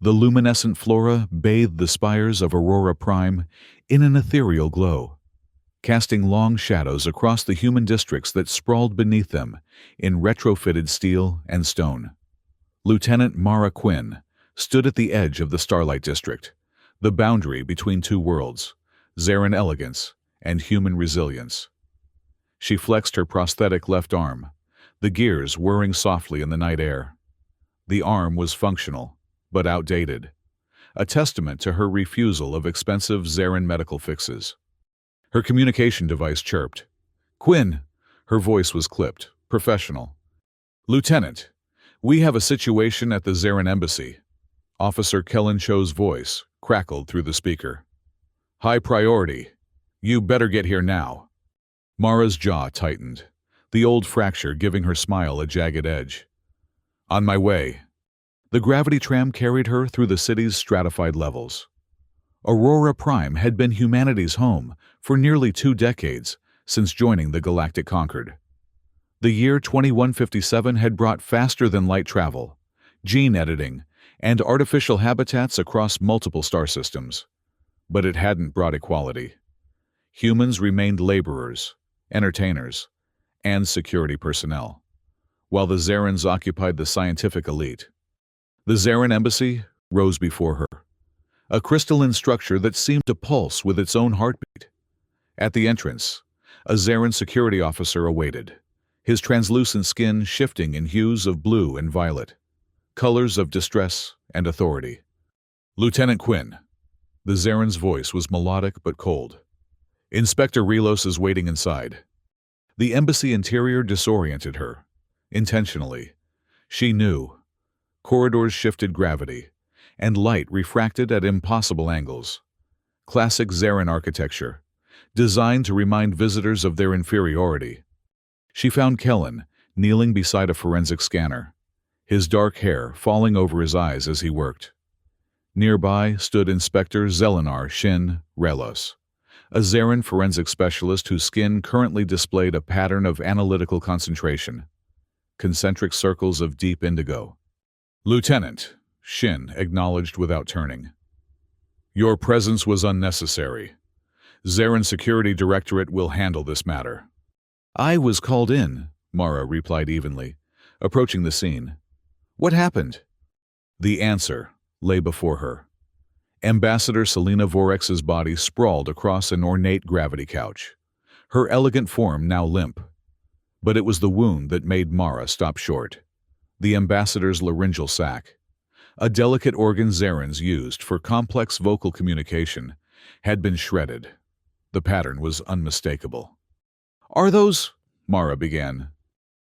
The luminescent flora bathed the spires of Aurora Prime in an ethereal glow, casting long shadows across the human districts that sprawled beneath them in retrofitted steel and stone. Lieutenant Mara Quinn stood at the edge of the Starlight District, the boundary between two worlds, Zarin elegance and human resilience. She flexed her prosthetic left arm, the gears whirring softly in the night air. The arm was functional, but outdated, a testament to her refusal of expensive Zarin medical fixes. Her communication device chirped. "Quinn!" Her voice was clipped, professional. "Lieutenant, we have a situation at the Zarin embassy." Officer Kellen Cho's voice crackled through the speaker. "High priority. You better get here now." Mara's jaw tightened, the old fracture giving her smile a jagged edge. "On my way." The gravity tram carried her through the city's stratified levels. Aurora Prime had been humanity's home for nearly 2 decades since joining the Galactic Concord. The year 2157 had brought faster-than-light travel, gene editing, and artificial habitats across multiple star systems. But it hadn't brought equality. Humans remained laborers, entertainers, and security personnel, while the Zarins occupied the scientific elite. The Zarin embassy rose before her, a crystalline structure that seemed to pulse with its own heartbeat. At the entrance, a Zarin security officer awaited, his translucent skin shifting in hues of blue and violet, colors of distress and authority. "Lieutenant Quinn." The Zarin's voice was melodic but cold. "Inspector Relos is waiting inside." The embassy interior disoriented her, intentionally. She knew. Corridors shifted gravity, and light refracted at impossible angles. Classic Zarin architecture, designed to remind visitors of their inferiority. She found Kellen kneeling beside a forensic scanner, his dark hair falling over his eyes as he worked. Nearby stood Inspector Zelenar Shin Relos, a Zarin forensic specialist whose skin currently displayed a pattern of analytical concentration, concentric circles of deep indigo. "Lieutenant," Shin acknowledged without turning. "Your presence was unnecessary. Zarin Security Directorate will handle this matter." "I was called in," Mara replied evenly, approaching the scene. "What happened?" The answer lay before her. Ambassador Selena Vorex's body sprawled across an ornate gravity couch, her elegant form now limp. But it was the wound that made Mara stop short. The ambassador's laryngeal sac, a delicate organ Zarins used for complex vocal communication, had been shredded. The pattern was unmistakable. "Are those—" Mara began.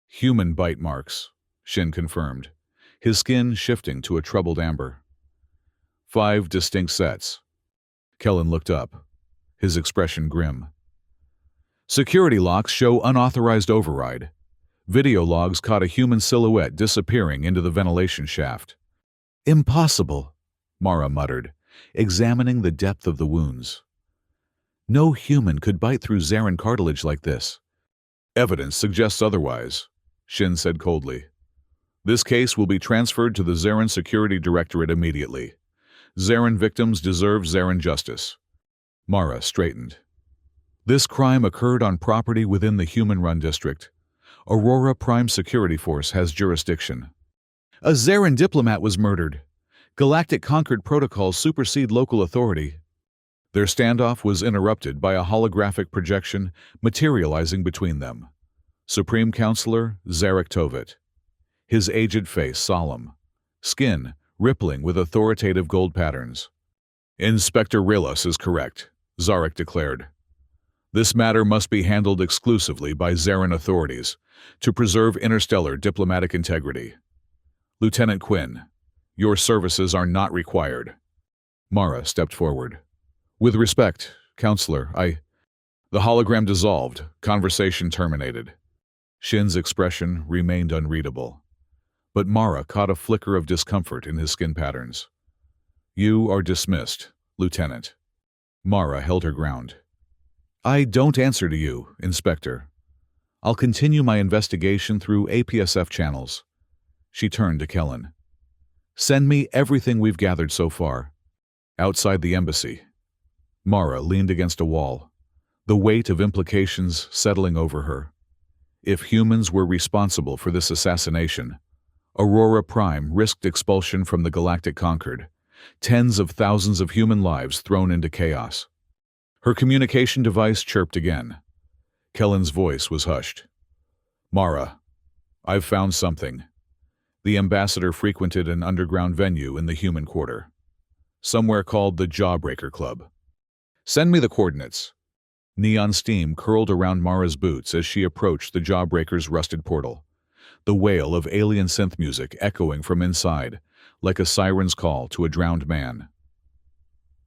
"Human bite marks," Shin confirmed, his skin shifting to a troubled amber. 5 distinct sets. Kellen looked up, his expression grim. "Security locks show unauthorized override. Video logs caught a human silhouette disappearing into the ventilation shaft." "Impossible," Mara muttered, examining the depth of the wounds. "No human could bite through Zarin cartilage like this." "Evidence suggests otherwise," Shin said coldly. "This case will be transferred to the Zarin Security Directorate immediately. Zarin victims deserve Zarin justice." Mara straightened. "This crime occurred on property within the human-run district. Aurora Prime Security Force has jurisdiction." "A Zarin diplomat was murdered. Galactic Concord protocols supersede local authority." Their standoff was interrupted by a holographic projection materializing between them. Supreme Counselor Zarek Tovit, his aged face solemn, skin rippling with authoritative gold patterns. "Inspector Relos is correct," Zarek declared. "This matter must be handled exclusively by Zarin authorities to preserve interstellar diplomatic integrity. Lieutenant Quinn, your services are not required." Mara stepped forward. "With respect, Counselor, The hologram dissolved, conversation terminated. Shin's expression remained unreadable, but Mara caught a flicker of discomfort in his skin patterns. "You are dismissed, Lieutenant." Mara held her ground. "I don't answer to you, Inspector. I'll continue my investigation through APSF channels." She turned to Kellen. Send me everything we've gathered so far. Outside the embassy, Mara leaned against a wall, the weight of implications settling over her. If humans were responsible for this assassination, Aurora Prime risked expulsion from the Galactic Concord, tens of thousands of human lives thrown into chaos. Her communication device chirped again. Kellen's voice was hushed. Mara, I've found something. The ambassador frequented an underground venue in the human quarter, somewhere called the Jawbreaker Club. Send me the coordinates. Neon steam curled around Mara's boots as she approached the Jawbreaker's rusted portal, the wail of alien synth music echoing from inside, like a siren's call to a drowned man.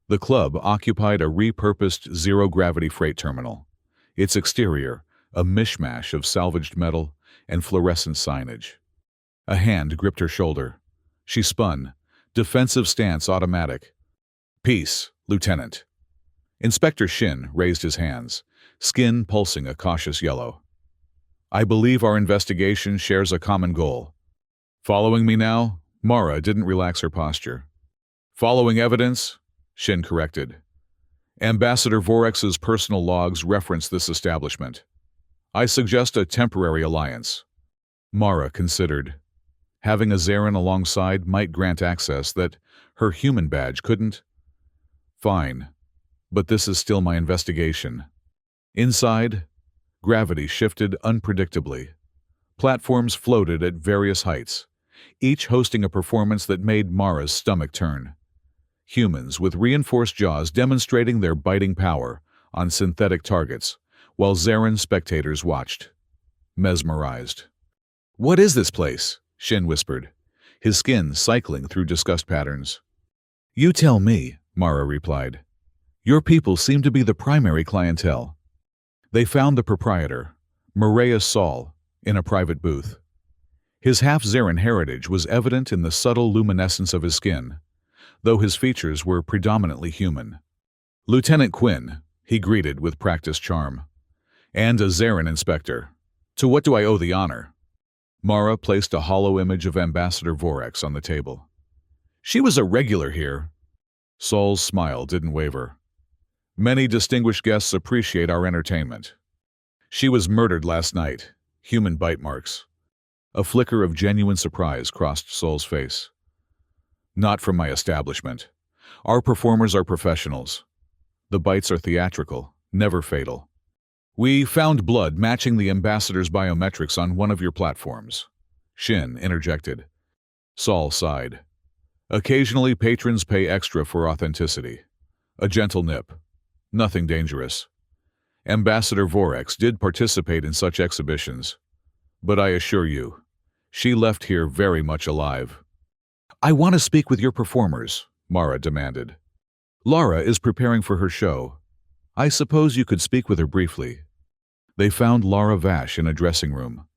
The club occupied a repurposed zero-gravity freight terminal, its exterior a mishmash of salvaged metal and fluorescent signage. A hand gripped her shoulder. She spun, defensive stance automatic. Peace, Lieutenant. Inspector Shin raised his hands, skin pulsing a cautious yellow. I believe our investigation shares a common goal. Following me now? Mara didn't relax her posture. Following evidence? Shin corrected. Ambassador Vorex's personal logs reference this establishment. I suggest a temporary alliance. Mara considered. Having a Zarin alongside might grant access that her human badge couldn't. Fine, but this is still my investigation. Inside, gravity shifted unpredictably. Platforms floated at various heights, each hosting a performance that made Mara's stomach turn. Humans with reinforced jaws demonstrating their biting power on synthetic targets, while Zarin spectators watched, mesmerized. What is this place? Shin whispered, his skin cycling through disgust patterns. You tell me, Mara replied. Your people seem to be the primary clientele. They found the proprietor, Mareus Saul, in a private booth. His half-Zarin heritage was evident in the subtle luminescence of his skin, though his features were predominantly human. Lieutenant Quinn, he greeted with practiced charm. And a Zarin inspector. To what do I owe the honor? Mara placed a hollow image of Ambassador Vorex on the table. She was a regular here. Saul's smile didn't waver. Many distinguished guests appreciate our entertainment. She was murdered last night, human bite marks. A flicker of genuine surprise crossed Saul's face. Not from my establishment. Our performers are professionals. The bites are theatrical, never fatal. We found blood matching the ambassador's biometrics on one of your platforms. Shin interjected. Saul sighed. Occasionally patrons pay extra for authenticity. A gentle nip. Nothing dangerous. Ambassador Vorex did participate in such exhibitions. But I assure you, she left here very much alive. I want to speak with your performers, Mara demanded. Lara is preparing for her show. I suppose you could speak with her briefly. They found Lara Vash in a dressing room,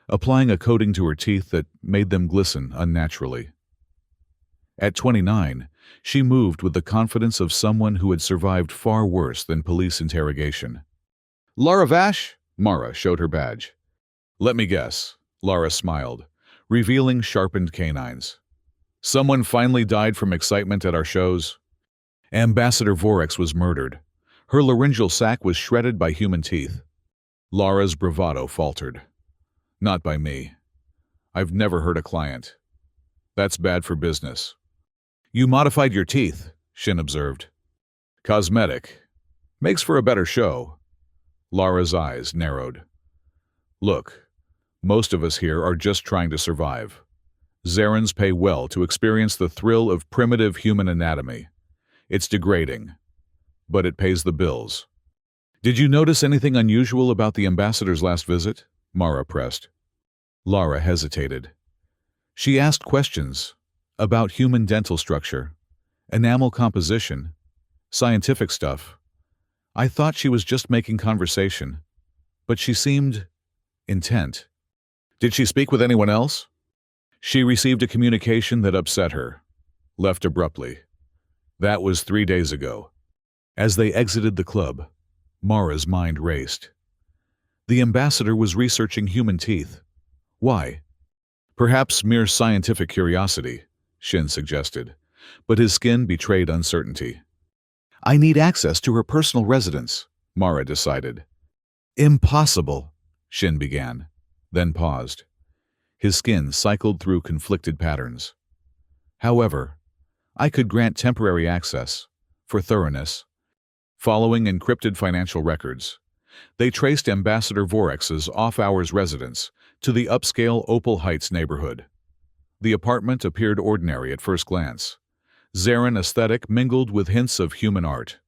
applying a coating to her teeth that made them glisten unnaturally. At 29, she moved with the confidence of someone who had survived far worse than police interrogation. Lara Vash? Mara showed her badge. Let me guess. Lara smiled, revealing sharpened canines. Someone finally died from excitement at our shows. Ambassador Vorex was murdered. Her laryngeal sac was shredded by human teeth. Lara's bravado faltered. Not by me. I've never hurt a client. That's bad for business. You modified your teeth, Shin observed. Cosmetic. Makes for a better show. Lara's eyes narrowed. Look, most of us here are just trying to survive. Zarins pay well to experience the thrill of primitive human anatomy. It's degrading, but it pays the bills. Did you notice anything unusual about the ambassador's last visit? Mara pressed. Lara hesitated. She asked questions about human dental structure, enamel composition, scientific stuff. I thought she was just making conversation, but she seemed intent. Did she speak with anyone else? She received a communication that upset her, left abruptly. That was 3 days ago. As they exited the club, Mara's mind raced. The ambassador was researching human teeth. Why? Perhaps mere scientific curiosity, Shin suggested, but his skin betrayed uncertainty. I need access to her personal residence, Mara decided. Impossible, Shin began, then paused. His skin cycled through conflicted patterns. However, I could grant temporary access, for thoroughness. Following encrypted financial records, they traced Ambassador Vorex's off-hours residence to the upscale Opal Heights neighborhood. The apartment appeared ordinary at first glance. Zarin aesthetic mingled with hints of human art.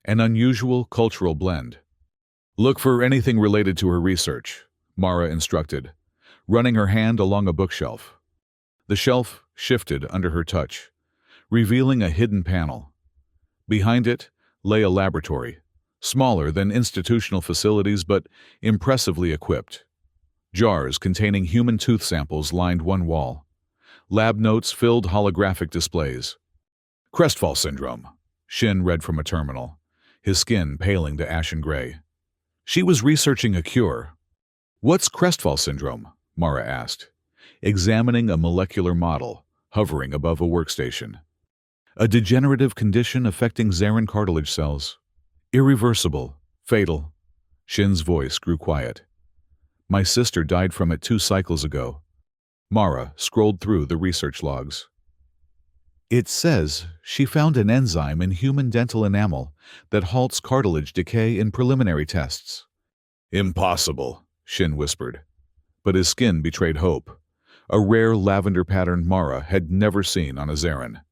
An unusual cultural blend. Look for anything related to her research, Mara instructed, running her hand along a bookshelf. The shelf shifted under her touch, revealing a hidden panel. Behind it lay a laboratory, smaller than institutional facilities but impressively equipped. Jars containing human tooth samples lined one wall. Lab notes filled holographic displays. Crestfall syndrome, Shin read from a terminal, his skin paling to ashen gray. She was researching a cure. What's Crestfall syndrome? Mara asked, examining a molecular model hovering above a workstation. A degenerative condition affecting Zarin cartilage cells. Irreversible, fatal. Shin's voice grew quiet. My sister died from it 2 cycles ago. Mara scrolled through the research logs. It says she found an enzyme in human dental enamel that halts cartilage decay in preliminary tests. Impossible, Shin whispered. But his skin betrayed hope. A rare lavender pattern Mara had never seen on a Zarin.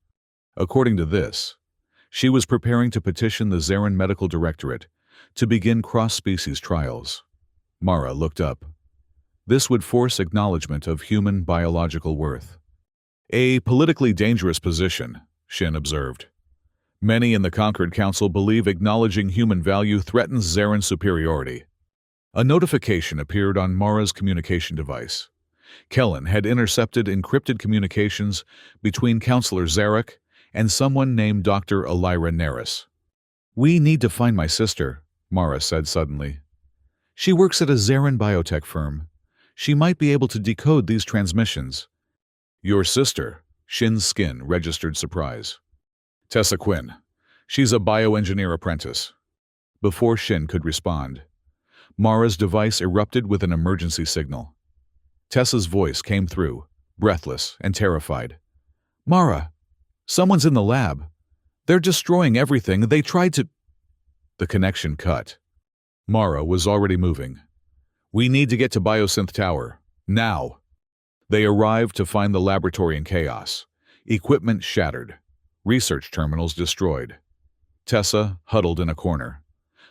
According to this, she was preparing to petition the Zarin Medical Directorate to begin cross-species trials. Mara looked up. This would force acknowledgement of human biological worth. A politically dangerous position, Shin observed. Many in the Conquered Council believe acknowledging human value threatens Zarin superiority. A notification appeared on Mara's communication device. Kellen had intercepted encrypted communications between Counselor Zarek and someone named Dr. Elira Neris. We need to find my sister, Mara said suddenly. She works at a Zarin biotech firm. She might be able to decode these transmissions. Your sister, Shin's skin registered surprise. Tessa Quinn. She's a bioengineer apprentice. Before Shin could respond, Mara's device erupted with an emergency signal. Tessa's voice came through, breathless and terrified. Mara, someone's in the lab. They're destroying everything. They tried to... The connection cut. Mara was already moving. We need to get to Biosynth Tower. Now. They arrived to find the laboratory in chaos. Equipment shattered. Research terminals destroyed. Tessa huddled in a corner.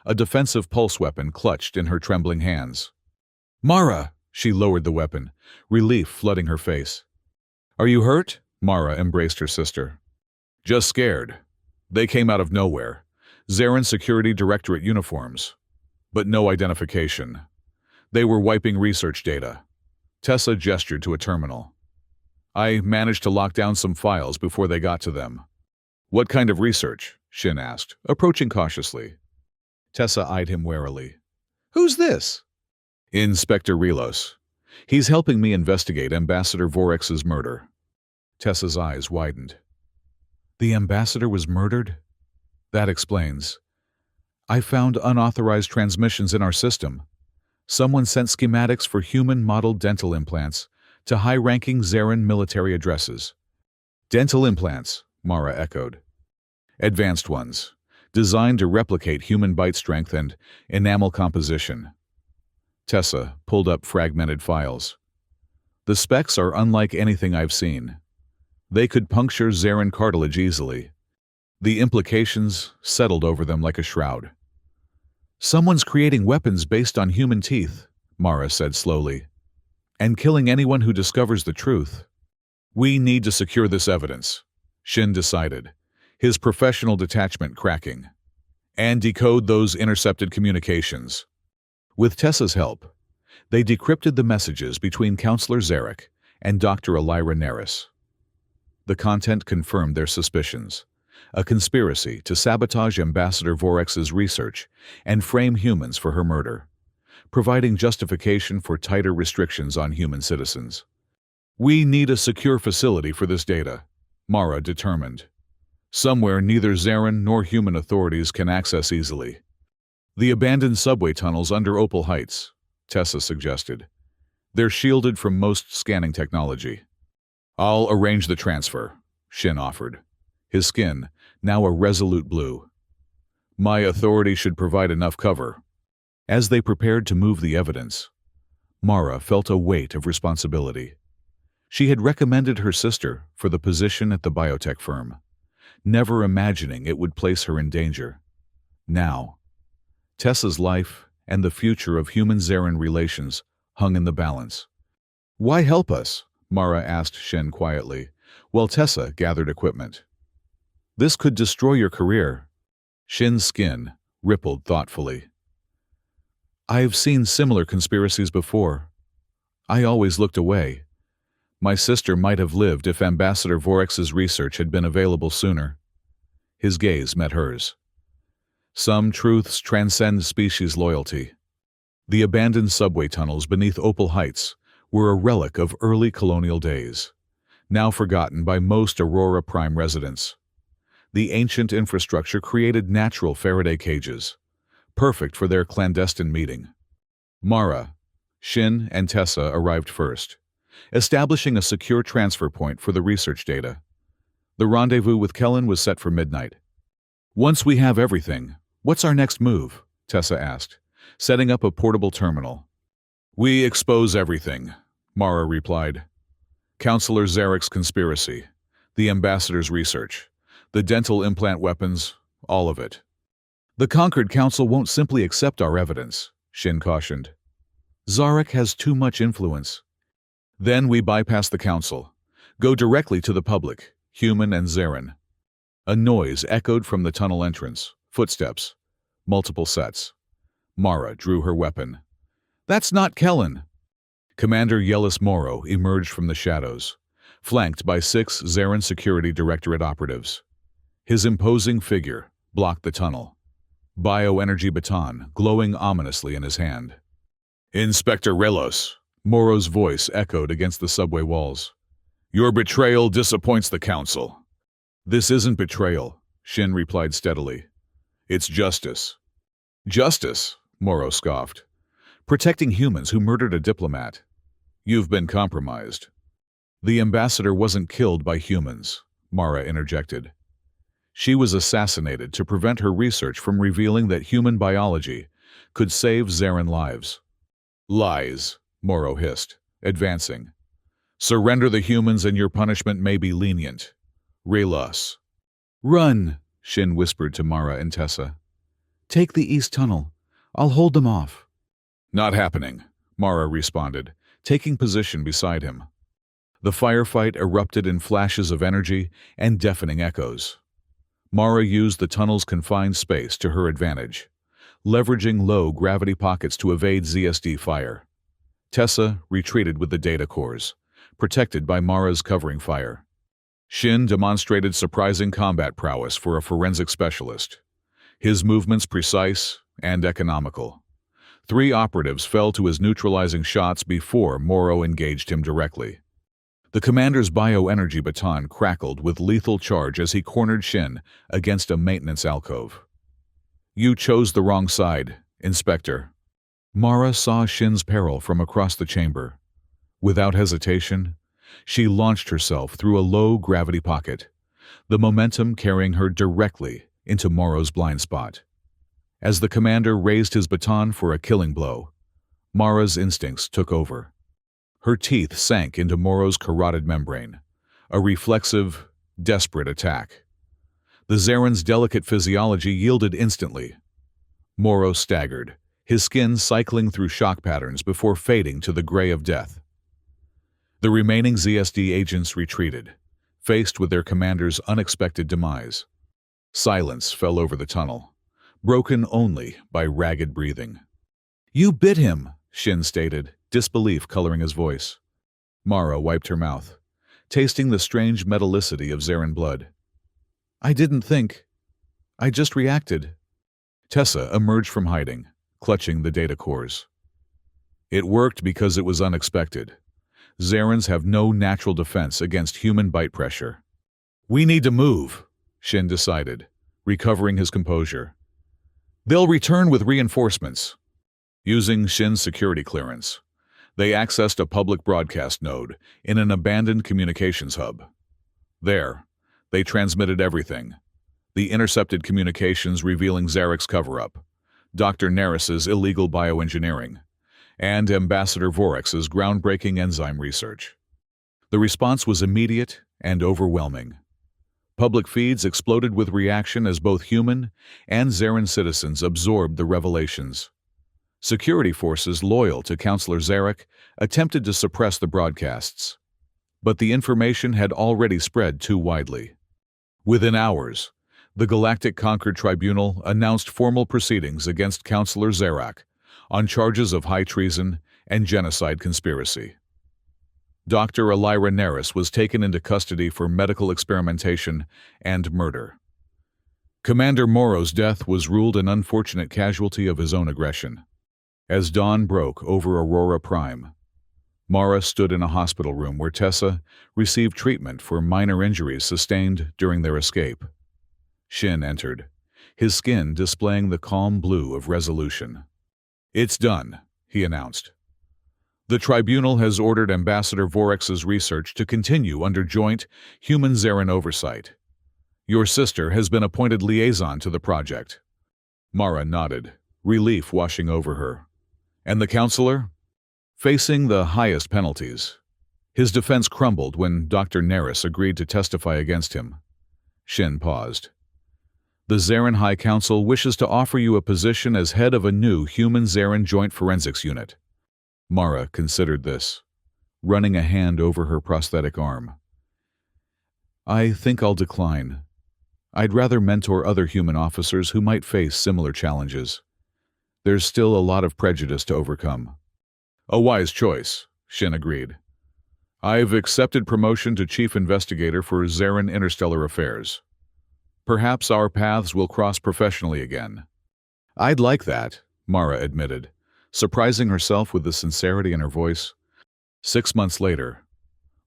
A defensive pulse weapon clutched in her trembling hands. Mara! She lowered the weapon, relief flooding her face. Are you hurt? Mara embraced her sister. Just scared. They came out of nowhere. Zarin Security Directorate uniforms. But no identification. They were wiping research data. Tessa gestured to a terminal. I managed to lock down some files before they got to them. What kind of research? Shin asked, approaching cautiously. Tessa eyed him warily. Who's this? Inspector Relos. He's helping me investigate Ambassador Vorex's murder. Tessa's eyes widened. The ambassador was murdered? That explains. I found unauthorized transmissions in our system. Someone sent schematics for human-modeled dental implants to high-ranking Zarin military addresses. Dental implants, Mara echoed. Advanced ones, designed to replicate human bite strength and enamel composition. Tessa pulled up fragmented files. The specs are unlike anything I've seen. They could puncture Zarin cartilage easily. The implications settled over them like a shroud. Someone's creating weapons based on human teeth, Mara said slowly, and killing anyone who discovers the truth. We need to secure this evidence, Shin decided, his professional detachment cracking, and decode those intercepted communications. With Tessa's help, they decrypted the messages between Counselor Zarek and Dr. Elira Neris. The content confirmed their suspicions. A conspiracy to sabotage Ambassador Vorex's research and frame humans for her murder, providing justification for tighter restrictions on human citizens. We need a secure facility for this data, Mara determined. Somewhere neither Zarin nor human authorities can access easily. The abandoned subway tunnels under Opal Heights, Tessa suggested. They're shielded from most scanning technology. I'll arrange the transfer, Shin offered, his skin now a resolute blue. My authority should provide enough cover. As they prepared to move the evidence, Mara felt a weight of responsibility. She had recommended her sister for the position at the biotech firm, never imagining it would place her in danger. Now, Tessa's life and the future of human-Zarin relations hung in the balance. "Why help us?" Mara asked Shin quietly, while Tessa gathered equipment. "This could destroy your career." Shin's skin rippled thoughtfully. "I've seen similar conspiracies before. I always looked away. My sister might have lived if Ambassador Vorex's research had been available sooner." His gaze met hers. Some truths transcend species loyalty. The abandoned subway tunnels beneath Opal Heights were a relic of early colonial days, now forgotten by most Aurora Prime residents. The ancient infrastructure created natural Faraday cages, perfect for their clandestine meeting. Mara, Shin, and Tessa arrived first, establishing a secure transfer point for the research data. The rendezvous with Kellen was set for midnight. "Once we have everything, what's our next move?" Tessa asked, setting up a portable terminal. "We expose everything," Mara replied. "Counselor Zarek's conspiracy, the ambassador's research, the dental implant weapons, all of it." "The Conquered Council won't simply accept our evidence," Shin cautioned. "Zarek has too much influence." "Then we bypass the council, go directly to the public, human and Zarin." A noise echoed from the tunnel entrance, footsteps, multiple sets. Mara drew her weapon. "That's not Kellen." Commander Yelis Morrow emerged from the shadows, flanked by 6 Zarin Security Directorate operatives. His imposing figure blocked the tunnel, bioenergy baton glowing ominously in his hand. "Inspector Relos," Morrow's voice echoed against the subway walls. "Your betrayal disappoints the council." "This isn't betrayal," Shin replied steadily. "It's justice." "Justice?" Morrow scoffed. "Protecting humans who murdered a diplomat. You've been compromised." "The ambassador wasn't killed by humans," Mara interjected. "She was assassinated to prevent her research from revealing that human biology could save Zarin lives." "Lies," Morrow hissed, advancing. "Surrender the humans and your punishment may be lenient. Relos." "Run," Shin whispered to Mara and Tessa. "Take the east tunnel. I'll hold them off." "Not happening," Mara responded, taking position beside him. The firefight erupted in flashes of energy and deafening echoes. Mara used the tunnel's confined space to her advantage, leveraging low-gravity pockets to evade ZSD fire. Tessa retreated with the data cores, protected by Mara's covering fire. Shin demonstrated surprising combat prowess for a forensic specialist, his movements precise and economical. 3 operatives fell to his neutralizing shots before Morrow engaged him directly. The commander's bioenergy baton crackled with lethal charge as he cornered Shin against a maintenance alcove. "You chose the wrong side, Inspector." Mara saw Shin's peril from across the chamber. Without hesitation, she launched herself through a low-gravity pocket, the momentum carrying her directly into Morrow's blind spot. As the commander raised his baton for a killing blow, Mara's instincts took over. Her teeth sank into Morrow's carotid membrane, a reflexive, desperate attack. The Zarin's delicate physiology yielded instantly. Morrow staggered, his skin cycling through shock patterns before fading to the gray of death. The remaining ZSD agents retreated, faced with their commander's unexpected demise. Silence fell over the tunnel, broken only by ragged breathing. "You bit him," Shin stated, disbelief coloring his voice. Mara wiped her mouth, tasting the strange metallicity of Zarin blood. "I didn't think. I just reacted." Tessa emerged from hiding, clutching the data cores. "It worked because it was unexpected. Zarins have no natural defense against human bite pressure." We need to move, Shin decided, recovering his composure. They'll return with reinforcements. Using Shin's security clearance, they accessed a public broadcast node in an abandoned communications hub. There, they transmitted everything. The intercepted communications revealing Zarek's cover-up, Dr. Neris's illegal bioengineering, and Ambassador Vorex's groundbreaking enzyme research. The response was immediate and overwhelming. Public feeds exploded with reaction as both human and Zarin citizens absorbed the revelations. Security forces loyal to Counselor Zarek attempted to suppress the broadcasts, but the information had already spread too widely. Within hours, the Galactic Concord Tribunal announced formal proceedings against Counselor Zarak on charges of high treason and genocide conspiracy. Dr. Elira Neris was taken into custody for medical experimentation and murder. Commander Morrow's death was ruled an unfortunate casualty of his own aggression. As dawn broke over Aurora Prime, Mara stood in a hospital room where Tessa received treatment for minor injuries sustained during their escape. Shin entered, his skin displaying the calm blue of resolution. "It's done," he announced. "The tribunal has ordered Ambassador Vorex's research to continue under joint human-Zarin oversight. Your sister has been appointed liaison to the project." Mara nodded, relief washing over her. "And the counselor?" Facing the highest penalties. His defense crumbled when Dr. Neris agreed to testify against him. Shin paused. "The Zarin High Council wishes to offer you a position as head of a new human-Zarin joint forensics unit." Mara considered this, running a hand over her prosthetic arm. "I think I'll decline. I'd rather mentor other human officers who might face similar challenges. There's still a lot of prejudice to overcome." "A wise choice," Shin agreed. "I've accepted promotion to Chief Investigator for Zarin Interstellar Affairs. Perhaps our paths will cross professionally again." "I'd like that," Mara admitted, surprising herself with the sincerity in her voice. 6 months later,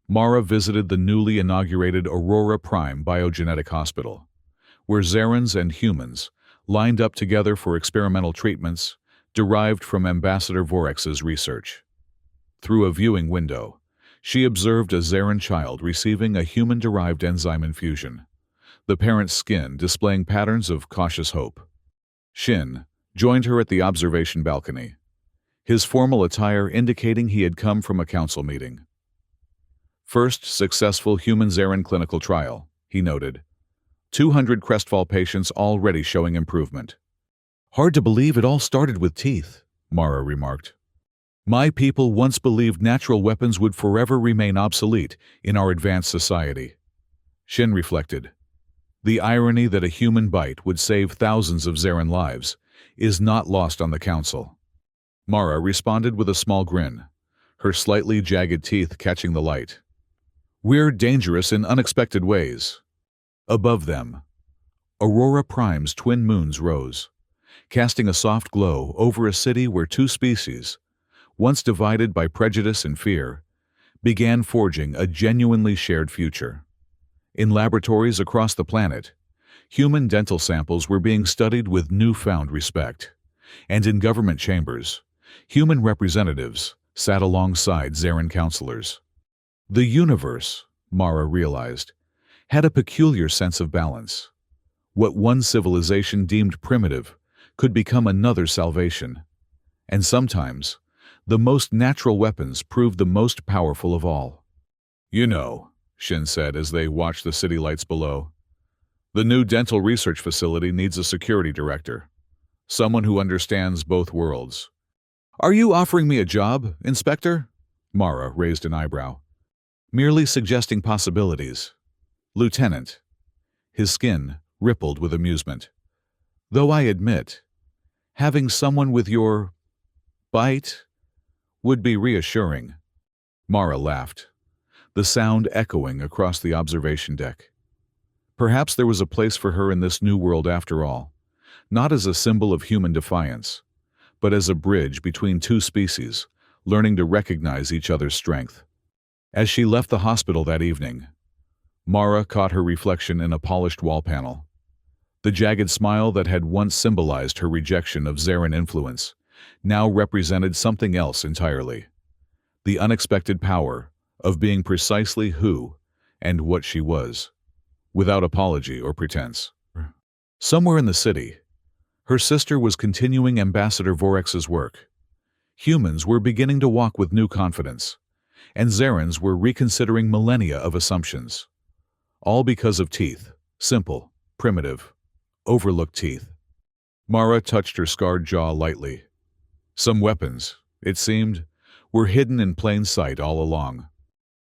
Mara visited the newly inaugurated Aurora Prime Biogenetic Hospital, where Zarins and humans lined up together for experimental treatments derived from Ambassador Vorex's research. Through a viewing window, she observed a Zarin child receiving a human-derived enzyme infusion, the parent's skin displaying patterns of cautious hope. Shin joined her at the observation balcony, his formal attire indicating he had come from a council meeting. "First successful human-Zarin clinical trial," he noted. 200 Crestfall patients already showing improvement. "Hard to believe it all started with teeth," Mara remarked. "My people once believed natural weapons would forever remain obsolete in our advanced society." Shin reflected. The irony that a human bite would save thousands of Zarin lives is not lost on the Council. Mara responded with a small grin, her slightly jagged teeth catching the light. "We're dangerous in unexpected ways." Above them, Aurora Prime's twin moons rose, casting a soft glow over a city where two species, once divided by prejudice and fear, began forging a genuinely shared future. In laboratories across the planet, human dental samples were being studied with newfound respect, and in government chambers, human representatives sat alongside Zarin counselors. The universe, Mara realized, had a peculiar sense of balance. What one civilization deemed primitive could become another's salvation, and sometimes the most natural weapons proved the most powerful of all. "You know," Shin said as they watched the city lights below, "the new dental research facility needs a security director, someone who understands both worlds." "Are you offering me a job, Inspector?" Mara raised an eyebrow. "Merely suggesting possibilities." "Lieutenant." His skin rippled with amusement. "Though I admit, having someone with your bite would be reassuring." Mara laughed, the sound echoing across the observation deck. Perhaps there was a place for her in this new world after all, not as a symbol of human defiance, but as a bridge between two species, learning to recognize each other's strength. As she left the hospital that evening, Mara caught her reflection in a polished wall panel. The jagged smile that had once symbolized her rejection of Zarin influence now represented something else entirely. The unexpected power of being precisely who and what she was, without apology or pretense. Somewhere in the city, her sister was continuing Ambassador Vorex's work. Humans were beginning to walk with new confidence, and Zarins were reconsidering millennia of assumptions. All because of teeth, simple, primitive, overlooked teeth. Mara touched her scarred jaw lightly. Some weapons, it seemed, were hidden in plain sight all along.